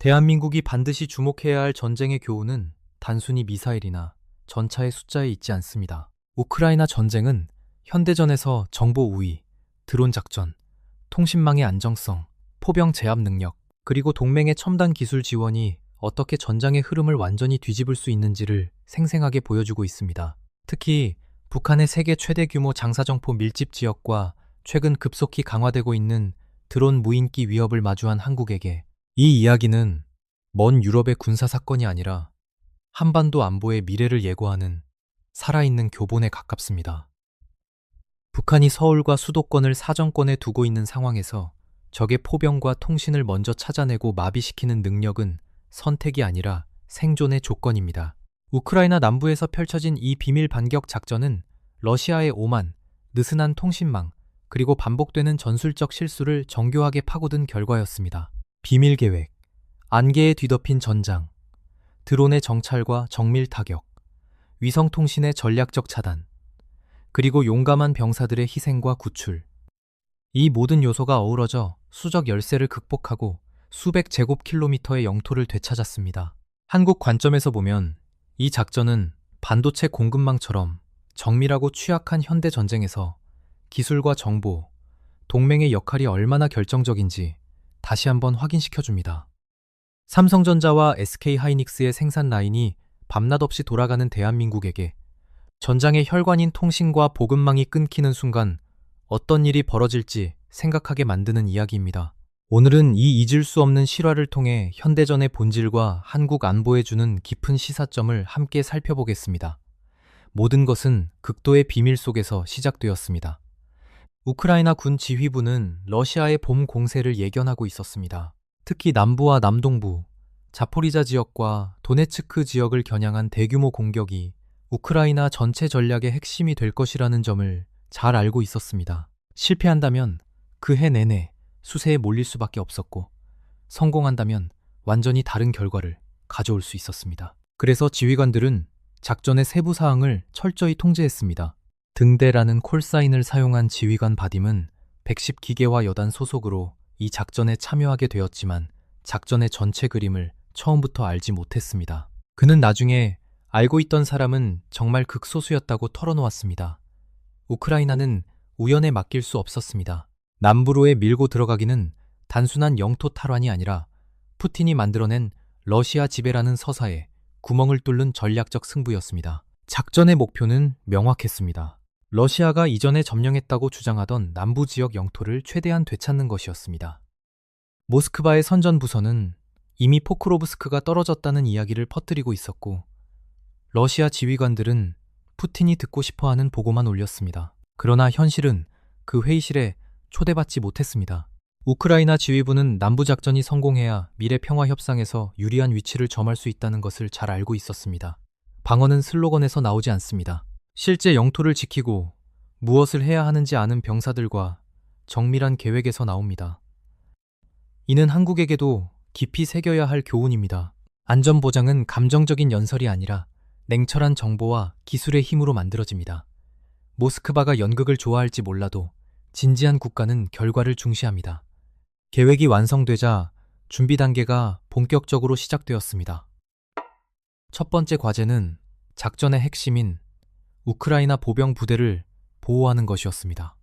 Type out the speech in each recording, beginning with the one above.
대한민국이 반드시 주목해야 할 전쟁의 교훈은 단순히 미사일이나 전차의 숫자에 있지 않습니다. 우크라이나 전쟁은 현대전에서 정보 우위, 드론 작전, 통신망의 안정성, 포병 제압 능력, 그리고 동맹의 첨단 기술 지원이 어떻게 전장의 흐름을 완전히 뒤집을 수 있는지를 생생하게 보여주고 있습니다. 특히 북한의 세계 최대 규모 장사정포 밀집 지역과 최근 급속히 강화되고 있는 드론 무인기 위협을 마주한 한국에게 이 이야기는 먼 유럽의 군사 사건이 아니라 한반도 안보의 미래를 예고하는 살아있는 교본에 가깝습니다. 북한이 서울과 수도권을 사정권에 두고 있는 상황에서 적의 포병과 통신을 먼저 찾아내고 마비시키는 능력은 선택이 아니라 생존의 조건입니다. 우크라이나 남부에서 펼쳐진 이 비밀 반격 작전은 러시아의 오만, 느슨한 통신망, 그리고 반복되는 전술적 실수를 정교하게 파고든 결과였습니다. 비밀 계획, 안개에 뒤덮인 전장, 드론의 정찰과 정밀 타격, 위성 통신의 전략적 차단, 그리고 용감한 병사들의 희생과 구출. 이 모든 요소가 어우러져 수적 열세를 극복하고 수백 제곱킬로미터의 영토를 되찾았습니다. 한국 관점에서 보면 이 작전은 반도체 공급망처럼 정밀하고 취약한 현대 전쟁에서 기술과 정보, 동맹의 역할이 얼마나 결정적인지 다시 한번 확인시켜줍니다. 삼성전자와 SK하이닉스의 생산 라인이 밤낮 없이 돌아가는 대한민국에게 전장의 혈관인 통신과 보급망이 끊기는 순간 어떤 일이 벌어질지 생각하게 만드는 이야기입니다. 오늘은 이 잊을 수 없는 실화를 통해 현대전의 본질과 한국 안보에 주는 깊은 시사점을 함께 살펴보겠습니다. 모든 것은 극도의 비밀 속에서 시작되었습니다. 우크라이나 군 지휘부는 러시아의 봄 공세를 예견하고 있었습니다. 특히 남부와 남동부, 자포리자 지역과 도네츠크 지역을 겨냥한 대규모 공격이 우크라이나 전체 전략의 핵심이 될 것이라는 점을 잘 알고 있었습니다. 실패한다면 그 해 내내 수세에 몰릴 수밖에 없었고, 성공한다면 완전히 다른 결과를 가져올 수 있었습니다. 그래서 지휘관들은 작전의 세부 사항을 철저히 통제했습니다. 등대라는 콜사인을 사용한 지휘관 바딤은 110기계화 여단 소속으로 이 작전에 참여하게 되었지만 작전의 전체 그림을 처음부터 알지 못했습니다. 그는 나중에 알고 있던 사람은 정말 극소수였다고 털어놓았습니다. 우크라이나는 우연에 맡길 수 없었습니다. 남부로에 밀고 들어가기는 단순한 영토 탈환이 아니라 푸틴이 만들어낸 러시아 지배라는 서사에 구멍을 뚫는 전략적 승부였습니다. 작전의 목표는 명확했습니다. 러시아가 이전에 점령했다고 주장하던 남부 지역 영토를 최대한 되찾는 것이었습니다. 모스크바의 선전부서는 이미 포크로브스크가 떨어졌다는 이야기를 퍼뜨리고 있었고, 러시아 지휘관들은 푸틴이 듣고 싶어하는 보고만 올렸습니다. 그러나 현실은 그 회의실에 초대받지 못했습니다. 우크라이나 지휘부는 남부작전이 성공해야 미래 평화 협상에서 유리한 위치를 점할 수 있다는 것을 잘 알고 있었습니다. 방어는 슬로건에서 나오지 않습니다. 실제 영토를 지키고 무엇을 해야 하는지 아는 병사들과 정밀한 계획에서 나옵니다. 이는 한국에게도 깊이 새겨야 할 교훈입니다. 안전보장은 감정적인 연설이 아니라 냉철한 정보와 기술의 힘으로 만들어집니다. 모스크바가 연극을 좋아할지 몰라도 진지한 국가는 결과를 중시합니다. 계획이 완성되자 준비 단계가 본격적으로 시작되었습니다. 첫 번째 과제는 작전의 핵심인 우크라이나 보병 부대를 보호하는 것이었습니다.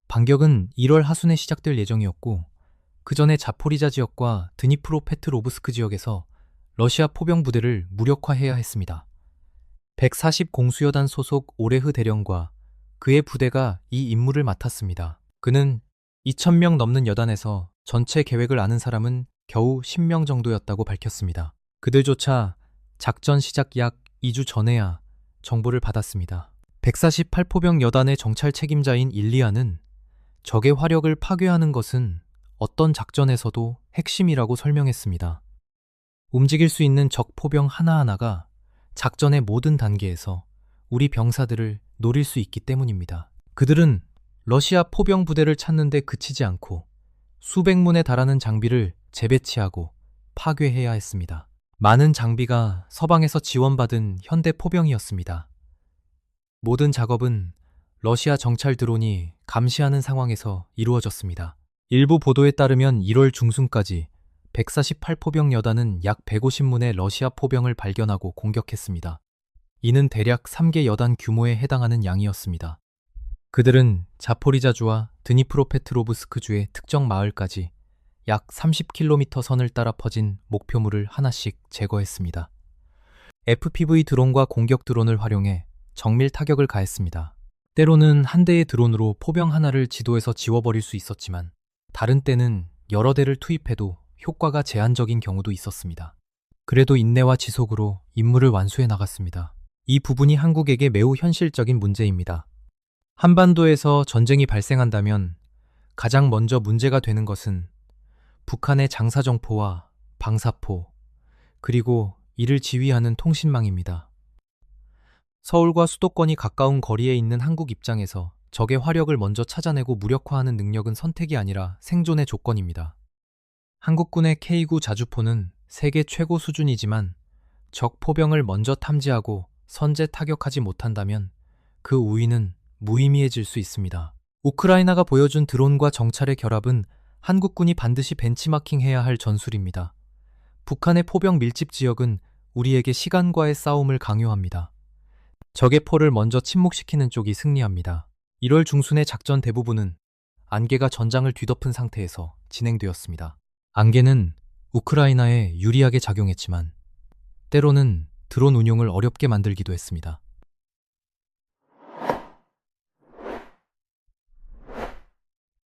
반격은 1월 하순에 시작될 예정이었고, 그 전에 자포리자 지역과 드니프로페트로브스크 지역에서 러시아 포병 부대를 무력화해야 했습니다. 140 공수여단 소속 오레흐 대령과 그의 부대가 이 임무를 맡았습니다. 그는 2,000명 넘는 여단에서 전체 계획을 아는 사람은 겨우 10명 정도였다고 밝혔습니다. 그들조차 작전 시작 약 2주 전에야 정보를 받았습니다. 148포병 여단의 정찰 책임자인 일리아는 적의 화력을 파괴하는 것은 어떤 작전에서도 핵심이라고 설명했습니다. 움직일 수 있는 적 포병 하나하나가 작전의 모든 단계에서 우리 병사들을 노릴 수 있기 때문입니다. 그들은 러시아 포병 부대를 찾는 데 그치지 않고 수백 문에 달하는 장비를 재배치하고 파괴해야 했습니다. 많은 장비가 서방에서 지원받은 현대 포병이었습니다. 모든 작업은 러시아 정찰 드론이 감시하는 상황에서 이루어졌습니다. 일부 보도에 따르면 1월 중순까지 148포병 여단은 약 150문의 러시아 포병을 발견하고 공격했습니다. 이는 대략 3개 여단 규모에 해당하는 양이었습니다. 그들은 자포리자주와 드니프로페트로브스크주의 특정 마을까지 약 30km 선을 따라 퍼진 목표물을 하나씩 제거했습니다. FPV 드론과 공격 드론을 활용해 정밀 타격을 가했습니다. 때로는 한 대의 드론으로 포병 하나를 지도에서 지워버릴 수 있었지만 다른 때는 여러 대를 투입해도 효과가 제한적인 경우도 있었습니다. 그래도 인내와 지속으로 임무를 완수해 나갔습니다. 이 부분이 한국에게 매우 현실적인 문제입니다. 한반도에서 전쟁이 발생한다면 가장 먼저 문제가 되는 것은 북한의 장사정포와 방사포, 그리고 이를 지휘하는 통신망입니다. 서울과 수도권이 가까운 거리에 있는 한국 입장에서 적의 화력을 먼저 찾아내고 무력화하는 능력은 선택이 아니라 생존의 조건입니다. 한국군의 K9 자주포는 세계 최고 수준이지만 적 포병을 먼저 탐지하고 선제 타격하지 못한다면 그 우위는 무의미해질 수 있습니다. 우크라이나가 보여준 드론과 정찰의 결합은 한국군이 반드시 벤치마킹해야 할 전술입니다. 북한의 포병 밀집 지역은 우리에게 시간과의 싸움을 강요합니다. 적의 포를 먼저 침묵시키는 쪽이 승리합니다. 1월 중순의 작전 대부분은 안개가 전장을 뒤덮은 상태에서 진행되었습니다. 안개는 우크라이나에 유리하게 작용했지만 때로는 드론 운용을 어렵게 만들기도 했습니다.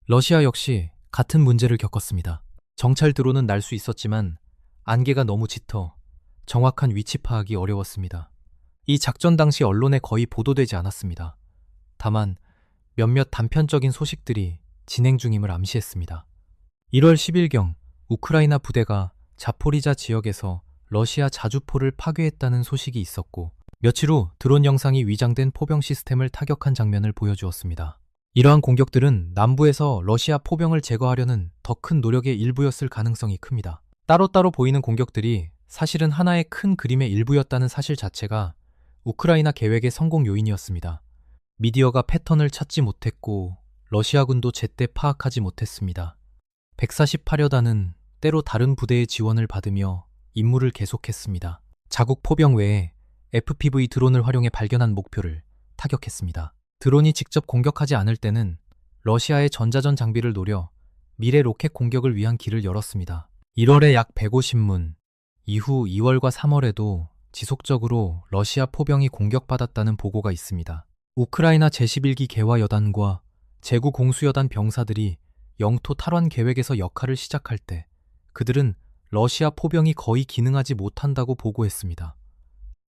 러시아 역시 같은 문제를 겪었습니다. 정찰 드론은 날 수 있었지만 안개가 너무 짙어 정확한 위치 파악이 어려웠습니다. 이 작전 당시 언론에 거의 보도되지 않았습니다. 다만 몇몇 단편적인 소식들이 진행 중임을 암시했습니다. 1월 10일경 우크라이나 부대가 자포리자 지역에서 러시아 자주포를 파괴했다는 소식이 있었고 며칠 후 드론 영상이 위장된 포병 시스템을 타격한 장면을 보여주었습니다. 이러한 공격들은 남부에서 러시아 포병을 제거하려는 더 큰 노력의 일부였을 가능성이 큽니다. 따로따로 보이는 공격들이 사실은 하나의 큰 그림의 일부였다는 사실 자체가 우크라이나 계획의 성공 요인이었습니다. 미디어가 패턴을 찾지 못했고 러시아군도 제때 파악하지 못했습니다. 148여단은 때로 다른 부대의 지원을 받으며 임무를 계속했습니다. 자국 포병 외에 FPV 드론을 활용해 발견한 목표를 타격했습니다. 드론이 직접 공격하지 않을 때는 러시아의 전자전 장비를 노려 미래 로켓 공격을 위한 길을 열었습니다. 1월에 약 150문, 이후 2월과 3월에도 지속적으로 러시아 포병이 공격받았다는 보고가 있습니다. 우크라이나 제11기 개화여단과 제구공수여단 병사들이 영토 탈환 계획에서 역할을 시작할 때 그들은 러시아 포병이 거의 기능하지 못한다고 보고했습니다.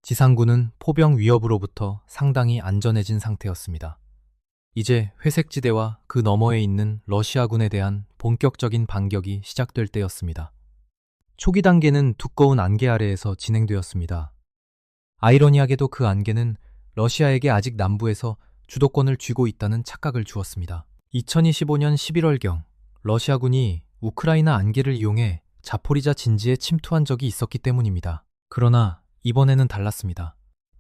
지상군은 포병 위협으로부터 상당히 안전해진 상태였습니다. 이제 회색지대와 그 너머에 있는 러시아군에 대한 본격적인 반격이 시작될 때였습니다. 초기 단계는 두꺼운 안개 아래에서 진행되었습니다. 아이러니하게도 그 안개는 러시아에게 아직 남부에서 주도권을 쥐고 있다는 착각을 주었습니다. 2025년 11월경 러시아군이 우크라이나 안개를 이용해 자포리자 진지에 침투한 적이 있었기 때문입니다. 그러나 이번에는 달랐습니다.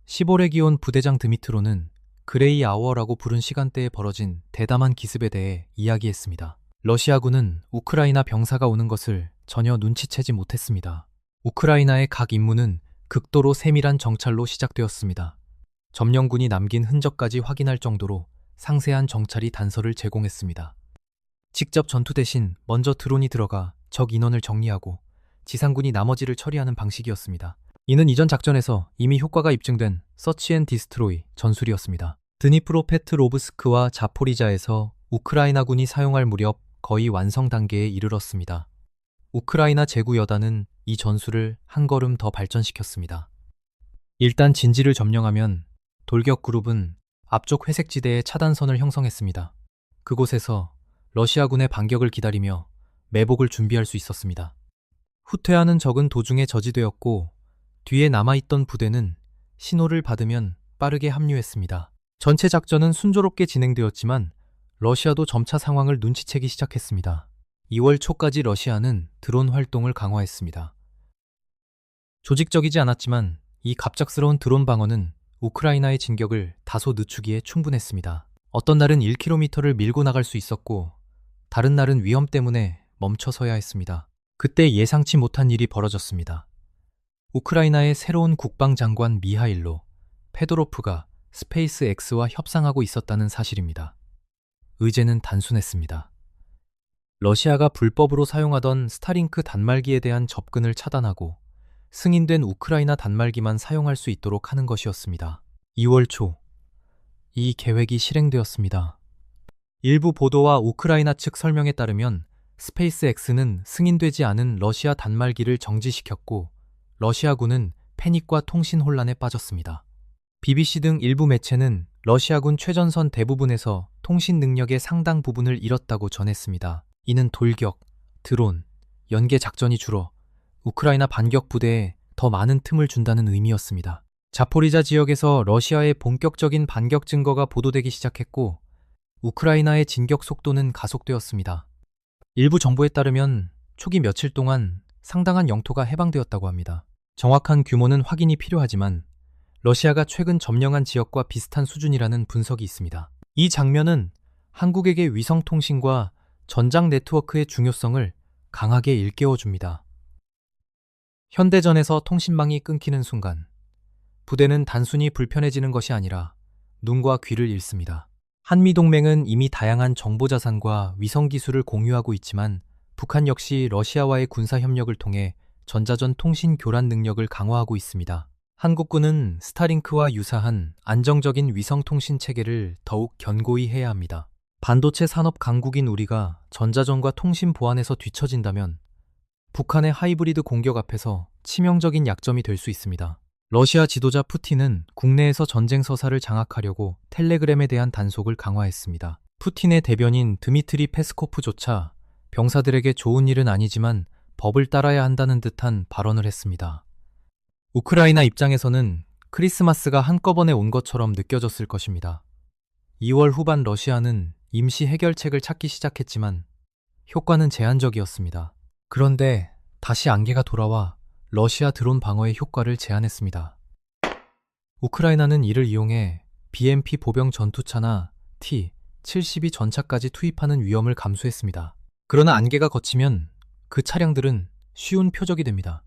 15레기온 부대장 드미트로는 그레이 아워라고 부른 시간대에 벌어진 대담한 기습에 대해 이야기했습니다. 러시아군은 우크라이나 병사가 오는 것을 전혀 눈치채지 못했습니다. 우크라이나의 각 임무는 극도로 세밀한 정찰로 시작되었습니다. 점령군이 남긴 흔적까지 확인할 정도로 상세한 정찰이 단서를 제공했습니다. 직접 전투 대신 먼저 드론이 들어가 적 인원을 정리하고 지상군이 나머지를 처리하는 방식이었습니다. 이는 이전 작전에서 이미 효과가 입증된 서치 앤 디스트로이 전술이었습니다. 드니프로페트로브스크와 자포리자에서 우크라이나군이 사용할 무렵 거의 완성 단계에 이르렀습니다. 우크라이나 제구여단은 이 전술을 한 걸음 더 발전시켰습니다. 일단 진지를 점령하면 돌격 그룹은 앞쪽 회색지대에 차단선을 형성했습니다. 그곳에서 러시아군의 반격을 기다리며 매복을 준비할 수 있었습니다. 후퇴하는 적은 도중에 저지되었고 뒤에 남아있던 부대는 신호를 받으면 빠르게 합류했습니다. 전체 작전은 순조롭게 진행되었지만 러시아도 점차 상황을 눈치채기 시작했습니다. 2월 초까지 러시아는 드론 활동을 강화했습니다. 조직적이지 않았지만 이 갑작스러운 드론 방어는 우크라이나의 진격을 다소 늦추기에 충분했습니다. 어떤 날은 1km를 밀고 나갈 수 있었고 다른 날은 위험 때문에 멈춰서야 했습니다. 그때 예상치 못한 일이 벌어졌습니다. 우크라이나의 새로운 국방장관 미하일로 페도로프가 스페이스 X와 협상하고 있었다는 사실입니다. 의제는 단순했습니다. 러시아가 불법으로 사용하던 스타링크 단말기에 대한 접근을 차단하고 승인된 우크라이나 단말기만 사용할 수 있도록 하는 것이었습니다. 2월 초, 이 계획이 실행되었습니다. 일부 보도와 우크라이나 측 설명에 따르면 스페이스X는 승인되지 않은 러시아 단말기를 정지시켰고 러시아군은 패닉과 통신 혼란에 빠졌습니다. BBC 등 일부 매체는 러시아군 최전선 대부분에서 통신 능력의 상당 부분을 잃었다고 전했습니다. 이는 돌격, 드론, 연계 작전이 줄어 우크라이나 반격 부대에 더 많은 틈을 준다는 의미였습니다. 자포리자 지역에서 러시아의 본격적인 반격 증거가 보도되기 시작했고 우크라이나의 진격 속도는 가속되었습니다. 일부 정보에 따르면 초기 며칠 동안 상당한 영토가 해방되었다고 합니다. 정확한 규모는 확인이 필요하지만 러시아가 최근 점령한 지역과 비슷한 수준이라는 분석이 있습니다. 이 장면은 한국에게 위성통신과 전장 네트워크의 중요성을 강하게 일깨워줍니다. 현대전에서 통신망이 끊기는 순간 부대는 단순히 불편해지는 것이 아니라 눈과 귀를 잃습니다. 한미동맹은 이미 다양한 정보자산과 위성기술을 공유하고 있지만 북한 역시 러시아와의 군사협력을 통해 전자전 통신 교란 능력을 강화하고 있습니다. 한국군은 스타링크와 유사한 안정적인 위성통신 체계를 더욱 견고히 해야 합니다. 반도체 산업 강국인 우리가 전자전과 통신 보안에서 뒤처진다면 북한의 하이브리드 공격 앞에서 치명적인 약점이 될 수 있습니다. 러시아 지도자 푸틴은 국내에서 전쟁 서사를 장악하려고 텔레그램에 대한 단속을 강화했습니다. 푸틴의 대변인 드미트리 페스코프조차 병사들에게 좋은 일은 아니지만 법을 따라야 한다는 듯한 발언을 했습니다. 우크라이나 입장에서는 크리스마스가 한꺼번에 온 것처럼 느껴졌을 것입니다. 2월 후반 러시아는 임시 해결책을 찾기 시작했지만 효과는 제한적이었습니다. 그런데 다시 안개가 돌아와 러시아 드론 방어의 효과를 제한했습니다. 우크라이나는 이를 이용해 BMP 보병 전투차나 T-72 전차까지 투입하는 위험을 감수했습니다. 그러나 안개가 걷히면 그 차량들은 쉬운 표적이 됩니다.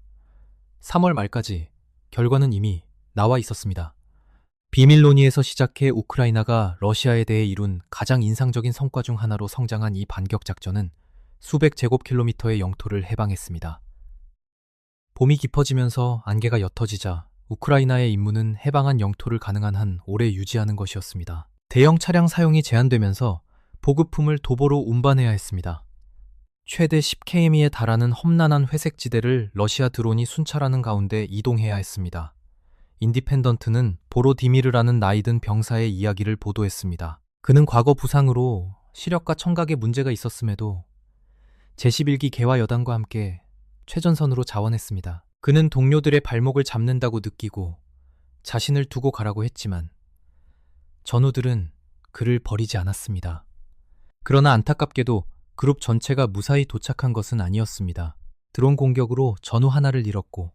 3월 말까지 결과는 이미 나와 있었습니다. 비밀 논의에서 시작해 우크라이나가 러시아에 대해 이룬 가장 인상적인 성과 중 하나로 성장한 이 반격 작전은 수백 제곱킬로미터의 영토를 해방했습니다. 봄이 깊어지면서 안개가 옅어지자 우크라이나의 임무는 해방한 영토를 가능한 한 오래 유지하는 것이었습니다. 대형 차량 사용이 제한되면서 보급품을 도보로 운반해야 했습니다. 최대 10km에 달하는 험난한 회색 지대를 러시아 드론이 순찰하는 가운데 이동해야 했습니다. 인디펜던트는 보로디미르라는 나이든 병사의 이야기를 보도했습니다. 그는 과거 부상으로 시력과 청각에 문제가 있었음에도 제11기 개화 여단과 함께 최전선으로 자원했습니다. 그는 동료들의 발목을 잡는다고 느끼고 자신을 두고 가라고 했지만 전우들은 그를 버리지 않았습니다. 그러나 안타깝게도 그룹 전체가 무사히 도착한 것은 아니었습니다. 드론 공격으로 전우 하나를 잃었고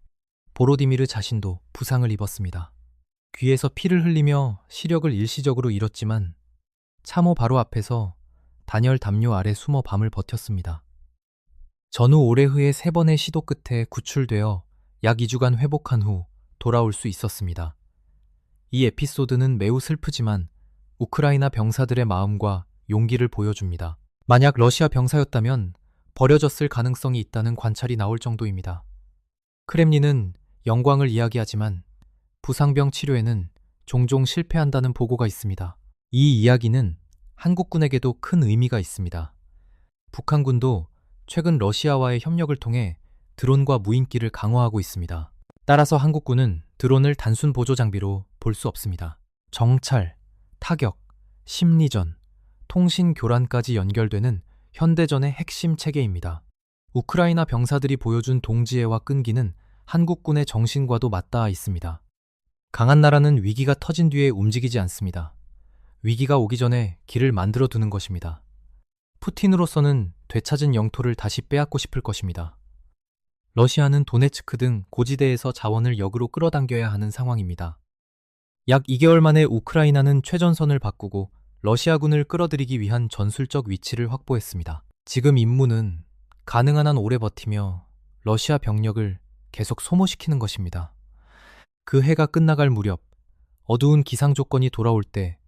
보로디미르 자신도 부상을 입었습니다. 귀에서 피를 흘리며 시력을 일시적으로 잃었지만 참호 바로 앞에서 단열 담요 아래 숨어 밤을 버텼습니다. 전후 올해후의 3번의 시도 끝에 구출되어 약 2주간 회복한 후 돌아올 수 있었습니다. 이 에피소드는 매우 슬프지만 우크라이나 병사들의 마음과 용기를 보여줍니다. 만약 러시아 병사였다면 버려졌을 가능성이 있다는 관찰이 나올 정도입니다. 크렘린은 영광을 이야기하지만 부상병 치료에는 종종 실패한다는 보고가 있습니다. 이 이야기는 한국군에게도 큰 의미가 있습니다. 북한군도 최근 러시아와의 협력을 통해 드론과 무인기를 강화하고 있습니다. 따라서 한국군은 드론을 단순 보조 장비로 볼 수 없습니다. 정찰, 타격, 심리전, 통신 교란까지 연결되는 현대전의 핵심 체계입니다. 우크라이나 병사들이 보여준 동지애와 끈기는 한국군의 정신과도 맞닿아 있습니다. 강한 나라는 위기가 터진 뒤에 움직이지 않습니다. 위기가 오기 전에 길을 만들어 두는 것입니다. 푸틴으로서는 되찾은 영토를 다시 빼앗고 싶을 것입니다. 러시아는 도네츠크 등 고지대에서 자원을 역으로 끌어당겨야 하는 상황입니다. 약 2개월 만에 우크라이나는 최전선을 바꾸고 러시아군을 끌어들이기 위한 전술적 위치를 확보했습니다. 지금 임무는 가능한 한 오래 버티며 러시아 병력을 계속 소모시키는 것입니다. 그 해가 끝나갈 무렵 어두운 기상 조건이 돌아올 때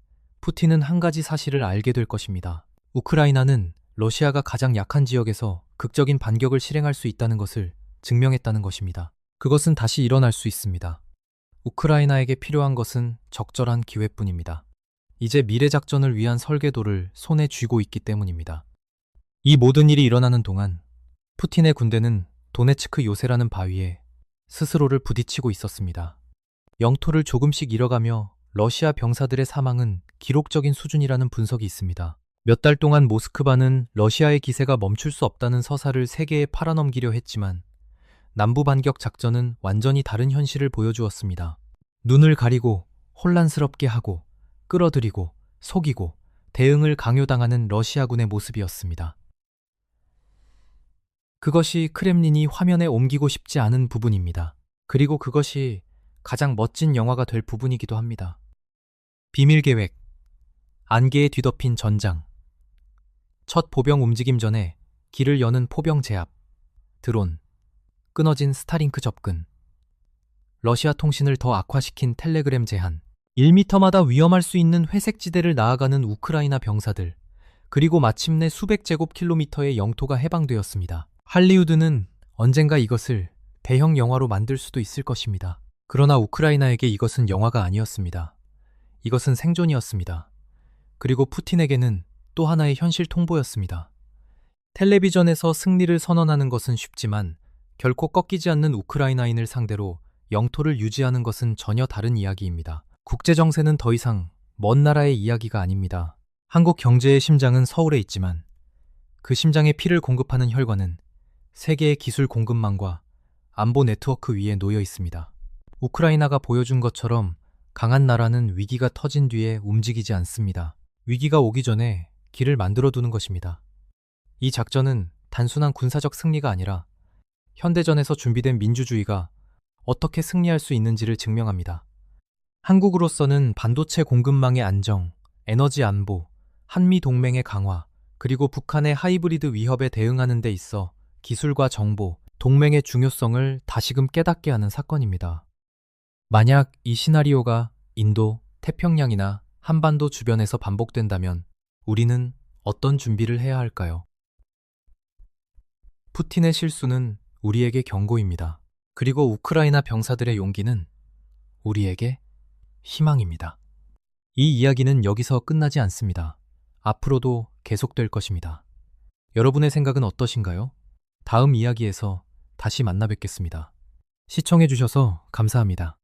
푸틴은 한 가지 사실을 알게 될 것입니다. 우크라이나는 러시아가 가장 약한 지역에서 극적인 반격을 실행할 수 있다는 것을 증명했다는 것입니다. 그것은 다시 일어날 수 있습니다. 우크라이나에게 필요한 것은 적절한 기회뿐입니다. 이제 미래 작전을 위한 설계도를 손에 쥐고 있기 때문입니다. 이 모든 일이 일어나는 동안 푸틴의 군대는 도네츠크 요새라는 바위에 스스로를 부딪히고 있었습니다. 영토를 조금씩 잃어가며 러시아 병사들의 사망은 기록적인 수준이라는 분석이 있습니다. 몇 달 동안 모스크바는 러시아의 기세가 멈출 수 없다는 서사를 세계에 팔아넘기려 했지만 남부 반격 작전은 완전히 다른 현실을 보여주었습니다. 눈을 가리고 혼란스럽게 하고 끌어들이고 속이고 대응을 강요당하는 러시아군의 모습이었습니다. 그것이 크렘린이 화면에 옮기고 싶지 않은 부분입니다. 그리고 그것이 가장 멋진 영화가 될 부분이기도 합니다. 비밀 계획, 안개에 뒤덮인 전장, 첫 보병 움직임 전에 길을 여는 포병 제압, 드론, 끊어진 스타링크 접근, 러시아 통신을 더 악화시킨 텔레그램 제한, 1m마다 위험할 수 있는 회색지대를 나아가는 우크라이나 병사들, 그리고 마침내 수백 제곱킬로미터의 영토가 해방되었습니다. 할리우드는 언젠가 이것을 대형 영화로 만들 수도 있을 것입니다. 그러나 우크라이나에게 이것은 영화가 아니었습니다. 이것은 생존이었습니다. 그리고 푸틴에게는 또 하나의 현실 통보였습니다. 텔레비전에서 승리를 선언하는 것은 쉽지만 결코 꺾이지 않는 우크라이나인을 상대로 영토를 유지하는 것은 전혀 다른 이야기입니다. 국제 정세는 더 이상 먼 나라의 이야기가 아닙니다. 한국 경제의 심장은 서울에 있지만 그 심장에 피를 공급하는 혈관은 세계의 기술 공급망과 안보 네트워크 위에 놓여 있습니다. 우크라이나가 보여준 것처럼 강한 나라는 위기가 터진 뒤에 움직이지 않습니다. 위기가 오기 전에 길을 만들어 두는 것입니다. 이 작전은 단순한 군사적 승리가 아니라 현대전에서 준비된 민주주의가 어떻게 승리할 수 있는지를 증명합니다. 한국으로서는 반도체 공급망의 안정, 에너지 안보, 한미 동맹의 강화, 그리고 북한의 하이브리드 위협에 대응하는 데 있어 기술과 정보, 동맹의 중요성을 다시금 깨닫게 하는 사건입니다. 만약 이 시나리오가 인도, 태평양이나 한반도 주변에서 반복된다면 우리는 어떤 준비를 해야 할까요? 푸틴의 실수는 우리에게 경고입니다. 그리고 우크라이나 병사들의 용기는 우리에게 희망입니다. 이 이야기는 여기서 끝나지 않습니다. 앞으로도 계속될 것입니다. 여러분의 생각은 어떠신가요? 다음 이야기에서 다시 만나 뵙겠습니다. 시청해주셔서 감사합니다.